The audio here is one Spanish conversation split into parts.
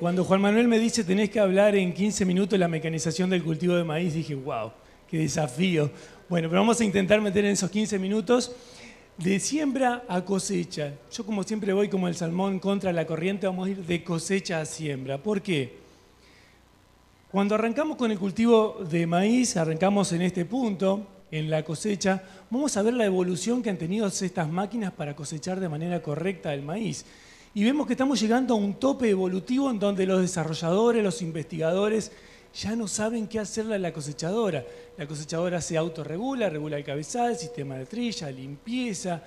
Cuando Juan Manuel me dice tenés que hablar en 15 minutos de la mecanización del cultivo de maíz, dije, wow, qué desafío. Bueno, pero vamos a intentar meter en esos 15 minutos de siembra a cosecha. Yo como siempre voy como el salmón contra la corriente, vamos a ir de cosecha a siembra. ¿Por qué? Cuando arrancamos con el cultivo de maíz, arrancamos en este punto, en la cosecha, vamos a ver la evolución que han tenido estas máquinas para cosechar de manera correcta el maíz. Y vemos que estamos llegando a un tope evolutivo en donde los desarrolladores, los investigadores, ya no saben qué hacerle a la cosechadora. La cosechadora se autorregula, regula el cabezal, sistema de trilla, limpieza,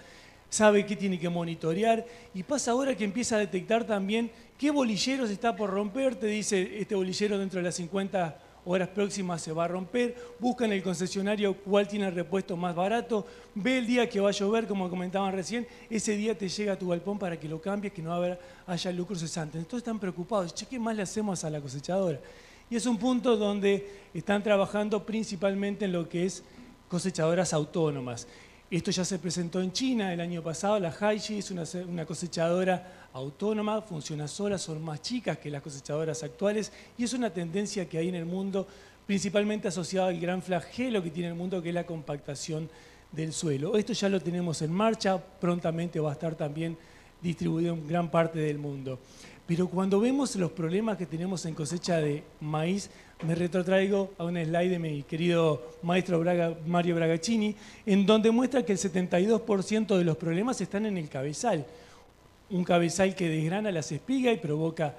sabe qué tiene que monitorear. Y pasa ahora que empieza a detectar también qué bolillero se está por romper. Te dice, este bolillero dentro de las 50 horas próximas se va a romper. Busca en el concesionario cuál tiene el repuesto más barato. Ve el día que va a llover, como comentaban recién. Ese día te llega a tu galpón para que lo cambies, que no haya lucro cesante. Entonces están preocupados. Che, ¿qué más le hacemos a la cosechadora? Y es un punto donde están trabajando principalmente en lo que es cosechadoras autónomas. Esto ya se presentó en China el año pasado. La Haishi es una cosechadora autónoma, funciona sola, son más chicas que las cosechadoras actuales y es una tendencia que hay en el mundo, principalmente asociada al gran flagelo que tiene el mundo, que es la compactación del suelo. Esto ya lo tenemos en marcha, prontamente va a estar también distribuido en gran parte del mundo. Pero cuando vemos los problemas que tenemos en cosecha de maíz, me retrotraigo a un slide de mi querido maestro Mario Bragaccini, en donde muestra que el 72% de los problemas están en el cabezal. Un cabezal que desgrana las espigas y provoca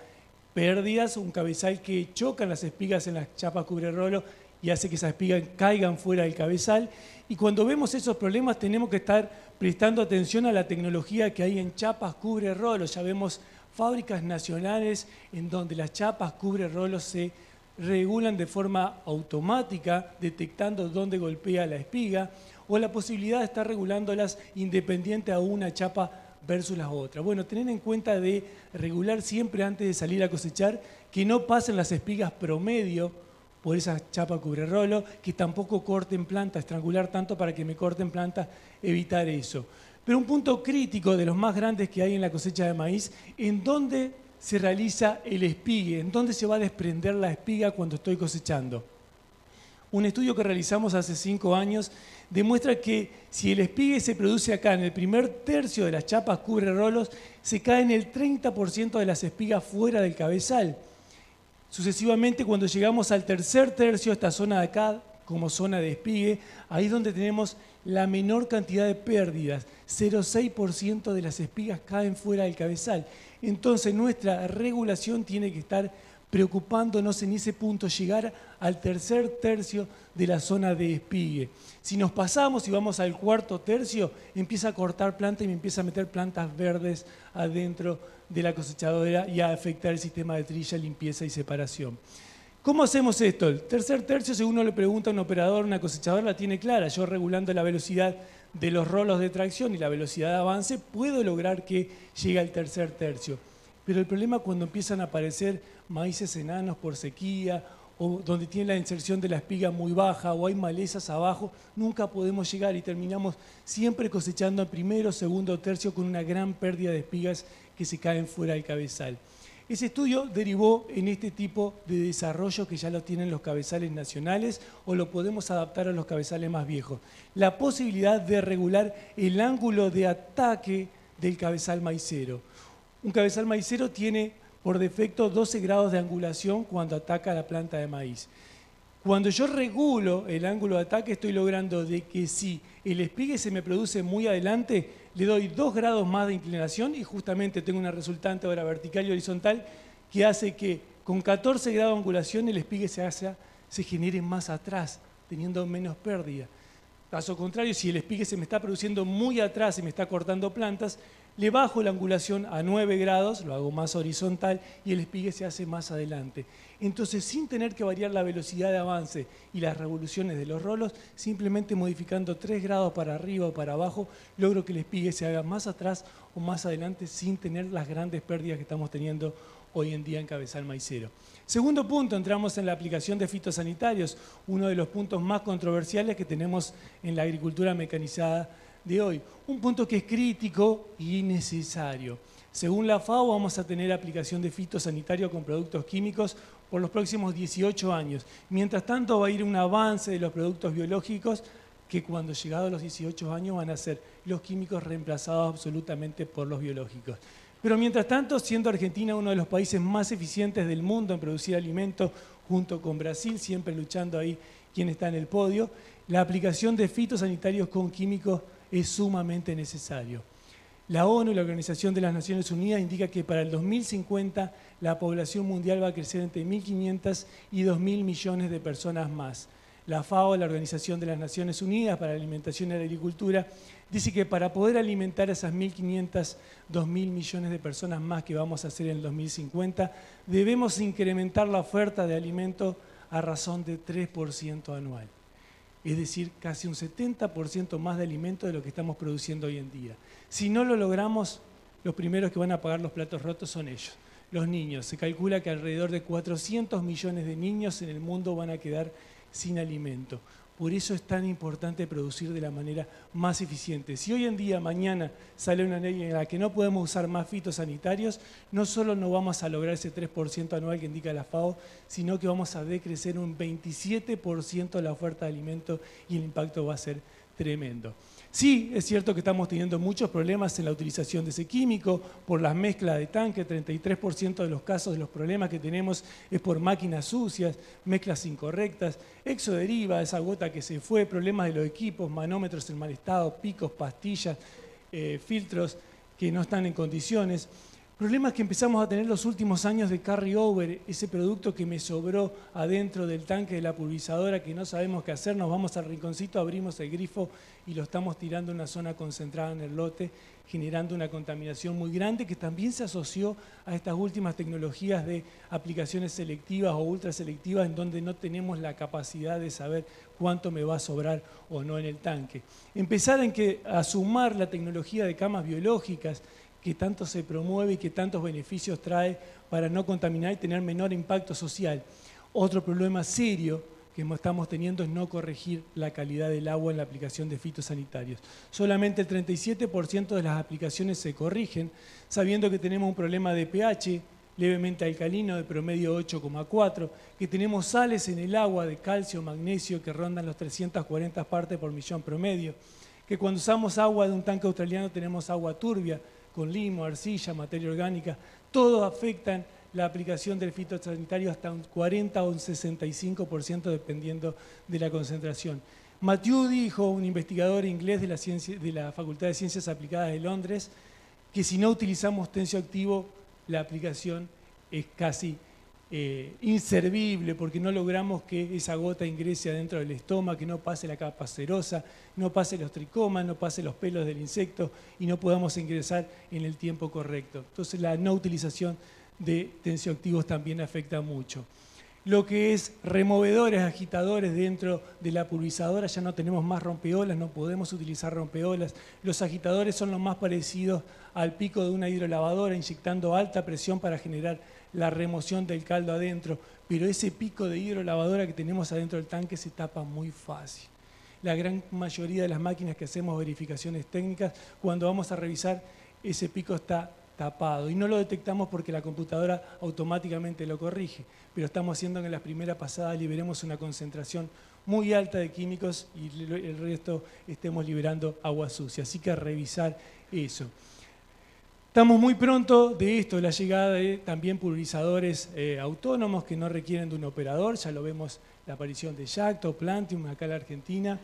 pérdidas, un cabezal que choca las espigas en las chapas cubrerolo y hace que esas espigas caigan fuera del cabezal. Y cuando vemos esos problemas tenemos que estar prestando atención a la tecnología que hay en chapas cubrerolo. Ya vemos fábricas nacionales en donde las chapas cubrerolo se regulan de forma automática, detectando dónde golpea la espiga, o la posibilidad de estar regulándolas independiente a una chapa versus las otras. Bueno, tener en cuenta de regular siempre antes de salir a cosechar, que no pasen las espigas promedio por esa chapa cubrerolo, que tampoco corten plantas, estrangular tanto para que me corten plantas, evitar eso. Pero un punto crítico de los más grandes que hay en la cosecha de maíz, en dónde se realiza el espigue, en dónde se va a desprender la espiga cuando estoy cosechando. Un estudio que realizamos hace 5 años demuestra que si el espigue se produce acá en el primer tercio de las chapas cubrerolos, se caen el 30% de las espigas fuera del cabezal. Sucesivamente, cuando llegamos al tercer tercio, esta zona de acá, como zona de espigue, ahí es donde tenemos la menor cantidad de pérdidas. 0,6% de las espigas caen fuera del cabezal. Entonces nuestra regulación tiene que estar preocupándonos en ese punto, llegar al tercer tercio de la zona de espigue. Si nos pasamos y vamos al cuarto tercio, empieza a cortar plantas y me empieza a meter plantas verdes adentro de la cosechadora y a afectar el sistema de trilla, limpieza y separación. ¿Cómo hacemos esto? El tercer tercio, según uno le pregunta a un operador, una cosechadora la tiene clara. Yo regulando la velocidad de los rolos de tracción y la velocidad de avance, puedo lograr que llegue al tercer tercio. Pero el problema es cuando empiezan a aparecer maíces enanos por sequía, o donde tiene la inserción de la espiga muy baja, o hay malezas abajo, nunca podemos llegar y terminamos siempre cosechando en primero o segundo tercio con una gran pérdida de espigas que se caen fuera del cabezal. Ese estudio derivó en este tipo de desarrollo que ya lo tienen los cabezales nacionales o lo podemos adaptar a los cabezales más viejos. La posibilidad de regular el ángulo de ataque del cabezal maicero. Un cabezal maicero tiene por defecto 12 grados de angulación cuando ataca la planta de maíz. Cuando yo regulo el ángulo de ataque estoy logrando de que si el espigue se me produce muy adelante, le doy 2 grados más de inclinación y justamente tengo una resultante ahora vertical y horizontal que hace que con 14 grados de angulación el espigue se genere más atrás, teniendo menos pérdida. Caso contrario, si el espigue se me está produciendo muy atrás y me está cortando plantas, le bajo la angulación a 9 grados, lo hago más horizontal y el espigue se hace más adelante. Entonces, sin tener que variar la velocidad de avance y las revoluciones de los rolos, simplemente modificando 3 grados para arriba o para abajo, logro que el espigue se haga más atrás o más adelante sin tener las grandes pérdidas que estamos teniendo hoy en día en cabezal maicero. Segundo punto, entramos en la aplicación de fitosanitarios, uno de los puntos más controversiales que tenemos en la agricultura mecanizada de hoy. Un punto que es crítico y necesario. Según la FAO, vamos a tener aplicación de fitosanitario con productos químicos por los próximos 18 años. Mientras tanto, va a ir un avance de los productos biológicos que cuando llegados los 18 años van a ser los químicos reemplazados absolutamente por los biológicos. Pero mientras tanto, siendo Argentina uno de los países más eficientes del mundo en producir alimentos, junto con Brasil, siempre luchando ahí quién está en el podio, la aplicación de fitosanitarios con químicos es sumamente necesario. La ONU, la Organización de las Naciones Unidas, indica que para el 2050 la población mundial va a crecer entre 1.500 y 2.000 millones de personas más. La FAO, la Organización de las Naciones Unidas para la Alimentación y la Agricultura, dice que para poder alimentar a esas 1.500, 2.000 millones de personas más que vamos a hacer en el 2050, debemos incrementar la oferta de alimentos a razón de 3% anual. Es decir, casi un 70% más de alimentos de lo que estamos produciendo hoy en día. Si no lo logramos, los primeros que van a pagar los platos rotos son ellos, los niños. Se calcula que alrededor de 400 millones de niños en el mundo van a quedar sin alimento. Por eso es tan importante producir de la manera más eficiente. Si hoy en día, mañana, sale una ley en la que no podemos usar más fitosanitarios, no solo no vamos a lograr ese 3% anual que indica la FAO, sino que vamos a decrecer un 27% la oferta de alimentos y el impacto va a ser tremendo. Sí, es cierto que estamos teniendo muchos problemas en la utilización de ese químico, por las mezclas de tanque, 33% de los casos de los problemas que tenemos es por máquinas sucias, mezclas incorrectas, exoderiva, esa gota que se fue, problemas de los equipos, manómetros en mal estado, picos, pastillas, filtros que no están en condiciones. Problemas que empezamos a tener los últimos años de carry-over, ese producto que me sobró adentro del tanque de la pulverizadora que no sabemos qué hacer, nos vamos al rinconcito, abrimos el grifo y lo estamos tirando en una zona concentrada en el lote, generando una contaminación muy grande que también se asoció a estas últimas tecnologías de aplicaciones selectivas o ultraselectivas en donde no tenemos la capacidad de saber cuánto me va a sobrar o no en el tanque. Empezar a sumar la tecnología de camas biológicas, que tanto se promueve y que tantos beneficios trae para no contaminar y tener menor impacto social. Otro problema serio que estamos teniendo es no corregir la calidad del agua en la aplicación de fitosanitarios. Solamente el 37% de las aplicaciones se corrigen, sabiendo que tenemos un problema de pH levemente alcalino de promedio 8,4, que tenemos sales en el agua de calcio, magnesio que rondan los 340 partes por millón promedio, que cuando usamos agua de un tanque australiano tenemos agua turbia, con limo, arcilla, materia orgánica, todos afectan la aplicación del fitosanitario hasta un 40 o un 65% dependiendo de la concentración. Mathieu dijo, un investigador inglés de la Facultad de Ciencias Aplicadas de Londres, que si no utilizamos tensioactivo, la aplicación es casi inservible porque no logramos que esa gota ingrese adentro del estómago, que no pase la capa serosa, no pase los tricomas, no pase los pelos del insecto y no podamos ingresar en el tiempo correcto. Entonces la no utilización de tensioactivos también afecta mucho. Lo que es removedores, agitadores dentro de la pulverizadora, ya no tenemos más rompeolas, no podemos utilizar rompeolas. Los agitadores son los más parecidos al pico de una hidrolavadora, inyectando alta presión para generar la remoción del caldo adentro, pero ese pico de hidrolavadora que tenemos adentro del tanque se tapa muy fácil. La gran mayoría de las máquinas que hacemos verificaciones técnicas, cuando vamos a revisar, ese pico está tapado y no lo detectamos porque la computadora automáticamente lo corrige, pero estamos haciendo que en las primeras pasadas liberemos una concentración muy alta de químicos y el resto estemos liberando agua sucia, así que a revisar eso. Estamos muy pronto de esto, la llegada de también pulverizadores autónomos que no requieren de un operador, ya lo vemos la aparición de Yacto, Plantium acá en la Argentina,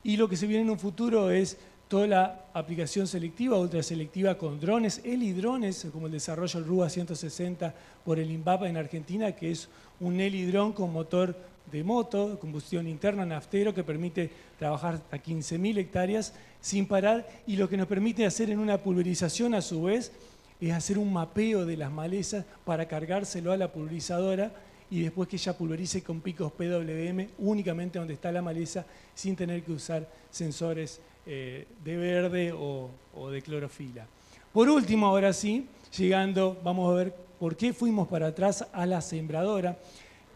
y lo que se viene en un futuro es toda la aplicación selectiva, ultraselectiva con drones, helidrones, como el desarrollo del RUA 160 por el INVAPA en Argentina, que es un helidrón con motor de moto, combustión interna, naftero, que permite trabajar hasta 15.000 hectáreas sin parar y lo que nos permite hacer en una pulverización a su vez es hacer un mapeo de las malezas para cargárselo a la pulverizadora y después que ella pulverice con picos PWM únicamente donde está la maleza sin tener que usar sensores de verde o de clorofila. Por último, ahora sí, llegando, vamos a ver por qué fuimos para atrás a la sembradora.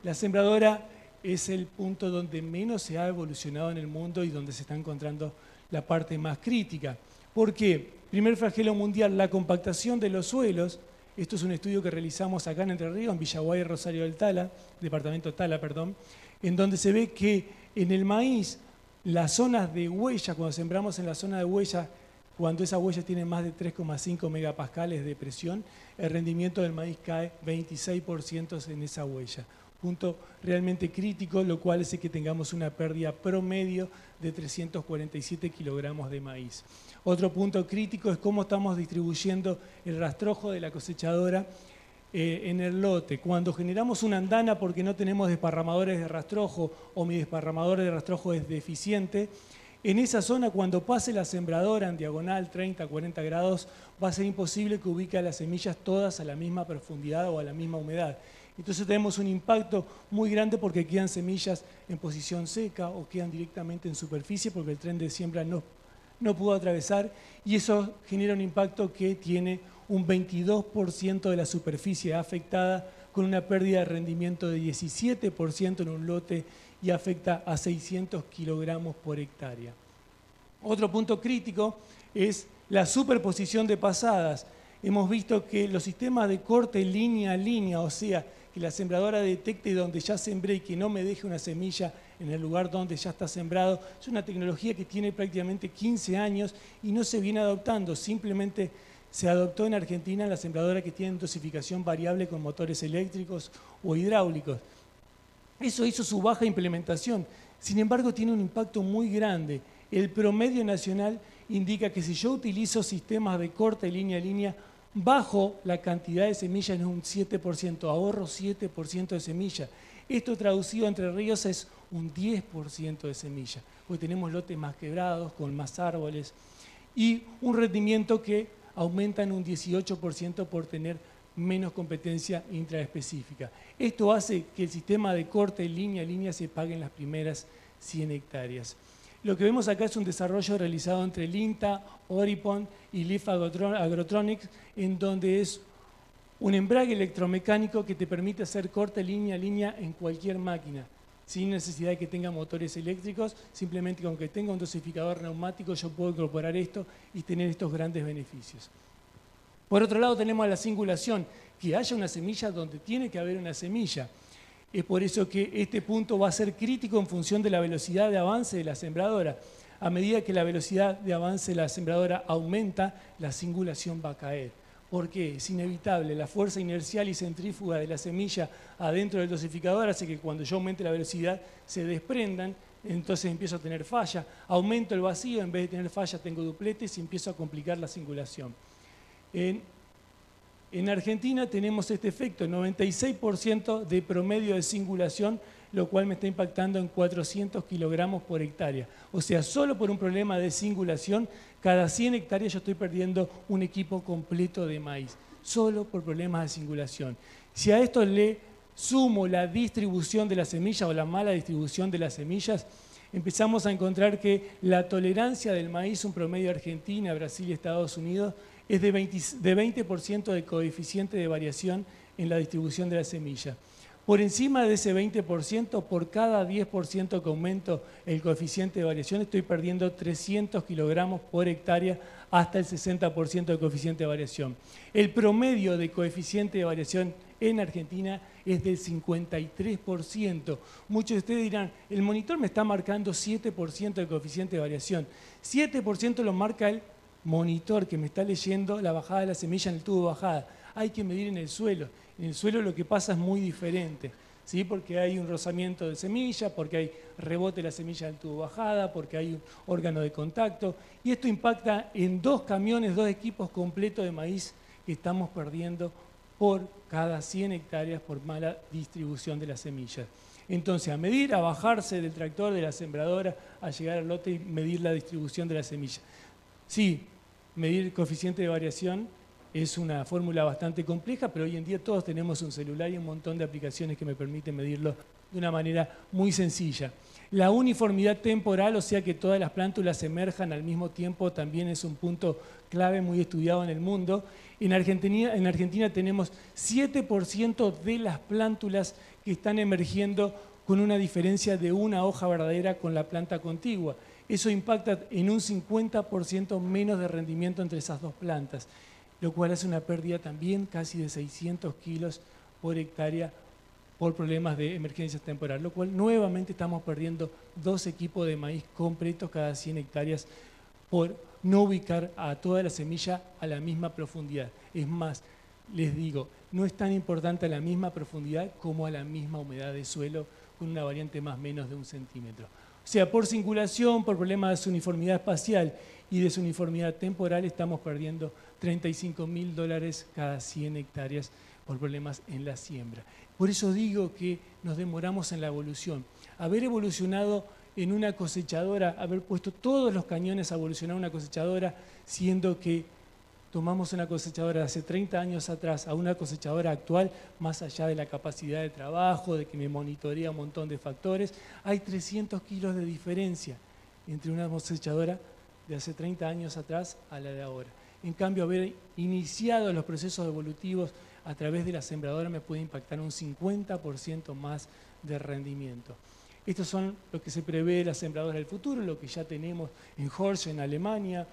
La sembradora es el punto donde menos se ha evolucionado en el mundo y donde se está encontrando la parte más crítica. ¿Por qué? Primer flagelo mundial, la compactación de los suelos. Esto es un estudio que realizamos acá en Entre Ríos, en Villaguay y Rosario del Tala, departamento Tala, perdón, en donde se ve que en el maíz, las zonas de huella, cuando sembramos en la zona de huella, cuando esa huella tiene más de 3,5 megapascales de presión, el rendimiento del maíz cae 26% en esa huella. Punto realmente crítico, lo cual hace que tengamos una pérdida promedio de 347 kilogramos de maíz. Otro punto crítico es cómo estamos distribuyendo el rastrojo de la cosechadora en el lote. Cuando generamos una andana porque no tenemos desparramadores de rastrojo o mi desparramador de rastrojo es deficiente, en esa zona, cuando pase la sembradora en diagonal 30, 40 grados, va a ser imposible que ubique a las semillas todas a la misma profundidad o a la misma humedad. Entonces tenemos un impacto muy grande porque quedan semillas en posición seca o quedan directamente en superficie porque el tren de siembra no pudo atravesar, y eso genera un impacto que tiene un 22% de la superficie afectada, con una pérdida de rendimiento de 17% en un lote y afecta a 600 kilogramos por hectárea. Otro punto crítico es la superposición de pasadas. Hemos visto que los sistemas de corte línea a línea, o sea, que la sembradora detecte donde ya sembré y que no me deje una semilla en el lugar donde ya está sembrado, es una tecnología que tiene prácticamente 15 años y no se viene adoptando. Simplemente se adoptó en Argentina la sembradora que tiene dosificación variable con motores eléctricos o hidráulicos. Eso hizo su baja implementación. Sin embargo, tiene un impacto muy grande. El promedio nacional indica que si yo utilizo sistemas de corte línea a línea, bajo la cantidad de semillas en un 7%, ahorro 7% de semilla. Esto traducido entre ríos es un 10% de semilla, porque tenemos lotes más quebrados, con más árboles, y un rendimiento que aumenta en un 18% por tener menos competencia intraespecífica. Esto hace que el sistema de corte línea a línea se pague en las primeras 100 hectáreas. Lo que vemos acá es un desarrollo realizado entre el INTA, Oripon y Leaf Agrotronics, en donde es un embrague electromecánico que te permite hacer corte línea a línea en cualquier máquina, sin necesidad de que tenga motores eléctricos. Simplemente con que tenga un dosificador neumático yo puedo incorporar esto y tener estos grandes beneficios. Por otro lado tenemos la singulación, que haya una semilla donde tiene que haber una semilla. Es por eso que este punto va a ser crítico en función de la velocidad de avance de la sembradora. A medida que la velocidad de avance de la sembradora aumenta, la singulación va a caer. ¿Por qué? Es inevitable. La fuerza inercial y centrífuga de la semilla adentro del dosificador hace que cuando yo aumente la velocidad se desprendan, entonces empiezo a tener falla. Aumento el vacío, en vez de tener falla tengo dupletes y empiezo a complicar la singulación. En Argentina tenemos este efecto, 96% de promedio de singulación, lo cual me está impactando en 400 kilogramos por hectárea. O sea, solo por un problema de singulación, cada 100 hectáreas yo estoy perdiendo un equipo completo de maíz, solo por problemas de singulación. Si a esto le sumo la distribución de las semillas o la mala distribución de las semillas, empezamos a encontrar que la tolerancia del maíz, un promedio de Argentina, Brasil y Estados Unidos, es de 20% de coeficiente de variación en la distribución de la semilla. Por encima de ese 20%, por cada 10% que aumento el coeficiente de variación, estoy perdiendo 300 kilogramos por hectárea hasta el 60% de coeficiente de variación. El promedio de coeficiente de variación en Argentina es del 53%. Muchos de ustedes dirán, el monitor me está marcando 7% de coeficiente de variación. 7% lo marca el monitor que me está leyendo la bajada de la semilla en el tubo de bajada. Hay que medir en el suelo. En el suelo lo que pasa es muy diferente, ¿sí? Porque hay un rozamiento de semilla, porque hay rebote de la semilla en el tubo de bajada, porque hay un órgano de contacto. Y esto impacta en 2 camiones, 2 equipos completos de maíz que estamos perdiendo por cada 100 hectáreas por mala distribución de las semillas. Entonces, a medir, a bajarse del tractor, de la sembradora, a llegar al lote y medir la distribución de la semilla. Sí, medir el coeficiente de variación es una fórmula bastante compleja, pero hoy en día todos tenemos un celular y un montón de aplicaciones que me permiten medirlo de una manera muy sencilla. La uniformidad temporal, o sea que todas las plántulas emerjan al mismo tiempo, también es un punto clave muy estudiado en el mundo. En Argentina tenemos 7% de las plántulas que están emergiendo con una diferencia de una hoja verdadera con la planta contigua. Eso impacta en un 50% menos de rendimiento entre esas dos plantas, lo cual hace una pérdida también casi de 600 kilos por hectárea por problemas de emergencias temporales, lo cual nuevamente estamos perdiendo 2 equipos de maíz completos cada 100 hectáreas por no ubicar a toda la semilla a la misma profundidad. Es más, les digo, no es tan importante a la misma profundidad como a la misma humedad de suelo, con una variante más o menos de 1 centímetro. O sea, por singulación, por problemas de su uniformidad espacial y de su uniformidad temporal, estamos perdiendo $35.000 cada 100 hectáreas por problemas en la siembra. Por eso digo que nos demoramos en la evolución. Haber evolucionado en una cosechadora, haber puesto todos los cañones a evolucionar una cosechadora, siendo que tomamos una cosechadora de hace 30 años atrás a una cosechadora actual, más allá de la capacidad de trabajo, de que me monitorea un montón de factores, hay 300 kilos de diferencia entre una cosechadora de hace 30 años atrás a la de ahora. En cambio, haber iniciado los procesos evolutivos a través de la sembradora me puede impactar un 50% más de rendimiento. Estos son lo que se prevé de las sembradoras del futuro, lo que ya tenemos en Horsch, en Alemania,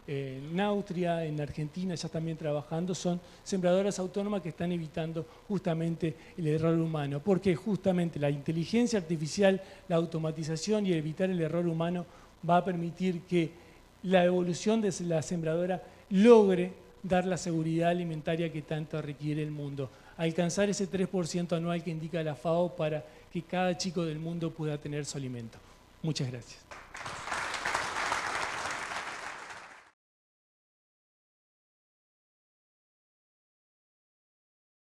en Austria, en Argentina ya también trabajando, son sembradoras autónomas que están evitando justamente el error humano, porque justamente la inteligencia artificial, la automatización y evitar el error humano va a permitir que la evolución de la sembradora logre dar la seguridad alimentaria que tanto requiere el mundo, alcanzar ese 3% anual que indica la FAO para que cada chico del mundo pueda tener su alimento. Muchas gracias.